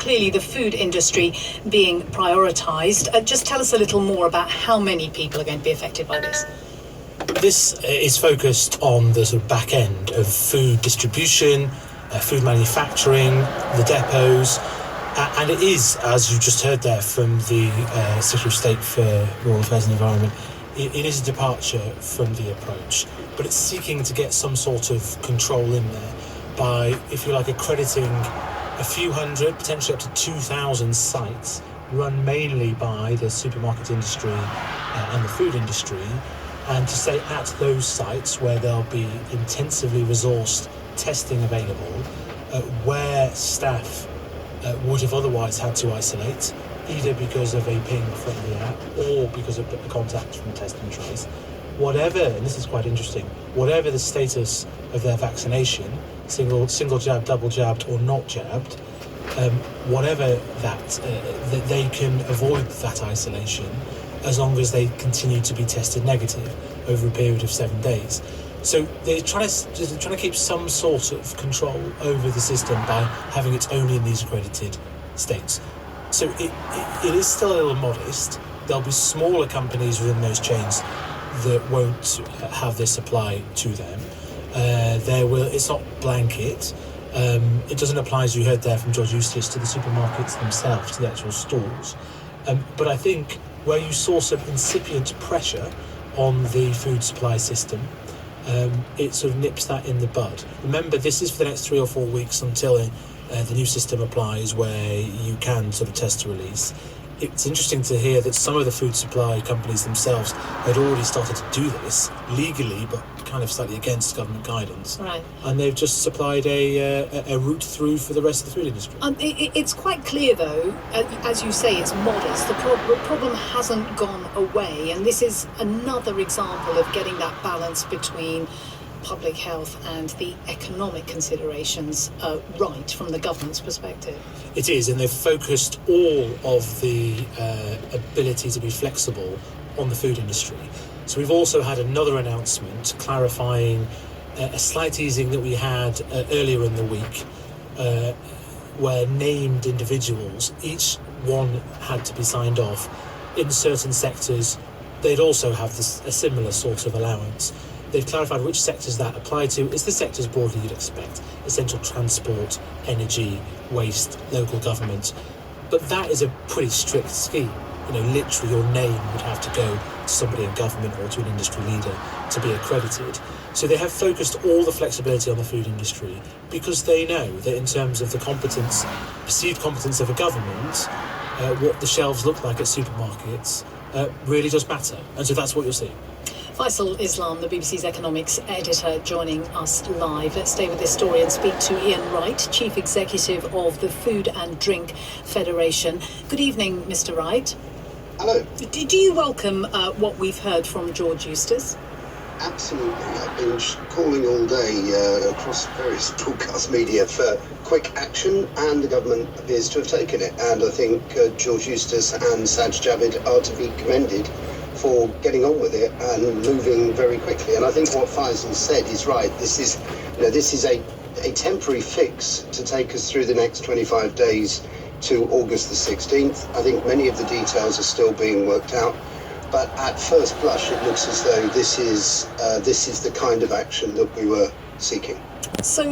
clearly the food industry being prioritised. Just tell us a little more about how many people are going to be affected by this. This is focused on the sort of back end of food distribution, food manufacturing, the depots, and it is, as you just heard there from the Secretary of State for Rural Affairs and Environment, it is a departure from the approach, but it's seeking to get some sort of control in there by, if you like, accrediting a few hundred, potentially up to 2,000 sites run mainly by the supermarket industry and the food industry, and to say at those sites where there'll be intensively resourced testing available, where staff would have otherwise had to isolate, either because of a ping from the app or because of the contact from test and trace, whatever, and this is quite interesting, whatever the status of their vaccination, single jab, double jabbed or not jabbed, whatever that they can avoid that isolation as long as they continue to be tested negative over a period of 7 days. So they're trying to keep some sort of control over the system by having it only in these accredited states. So it is still a little modest. There'll be smaller companies within those chains that won't have this apply to them. It's not blanket. It doesn't apply, as you heard there from George Eustice, to the supermarkets themselves, to the actual stores. But I think where you saw some incipient pressure on the food supply system, it sort of nips that in the bud. Remember, this is for the next 3 or 4 weeks until the new system applies, where you can sort of test to release. It's interesting to hear that some of the food supply companies themselves had already started to do this legally, but kind of slightly against government guidance. Right. And they've just supplied a route through for the rest of the food industry. It's quite clear, though, as you say, it's modest. The problem hasn't gone away, and this is another example of getting that balance between public health and the economic considerations right from the government's perspective. It is, and they've focused all of the ability to be flexible on the food industry. So we've also had another announcement clarifying a slight easing that we had earlier in the week, where named individuals, each one had to be signed off in certain sectors. They'd also have a similar sort of allowance. They've clarified which sectors that apply to. It's the sectors broadly you'd expect: essential transport, energy, waste, local government. But that is a pretty strict scheme. Literally your name would have to go to somebody in government or to an industry leader to be accredited. So they have focused all the flexibility on the food industry because they know that in terms of the perceived competence of a government, what the shelves look like at supermarkets really does matter. And so that's what you're seeing. Faisal Islam, the BBC's economics editor, joining us live. Let's stay with this story and speak to Ian Wright, Chief Executive of the Food and Drink Federation. Good evening, Mr. Wright. Hello. Do you welcome what we've heard from George Eustice? Absolutely. I've been calling all day across various broadcast media for quick action, and the government appears to have taken it. And I think George Eustice and Saj Javid are to be commended for getting on with it and moving very quickly. And I think what Faisal said is right. This is a temporary fix to take us through the next 25 days to August the 16th. I think many of the details are still being worked out, but at first blush it looks as though this is the kind of action that we were seeking. So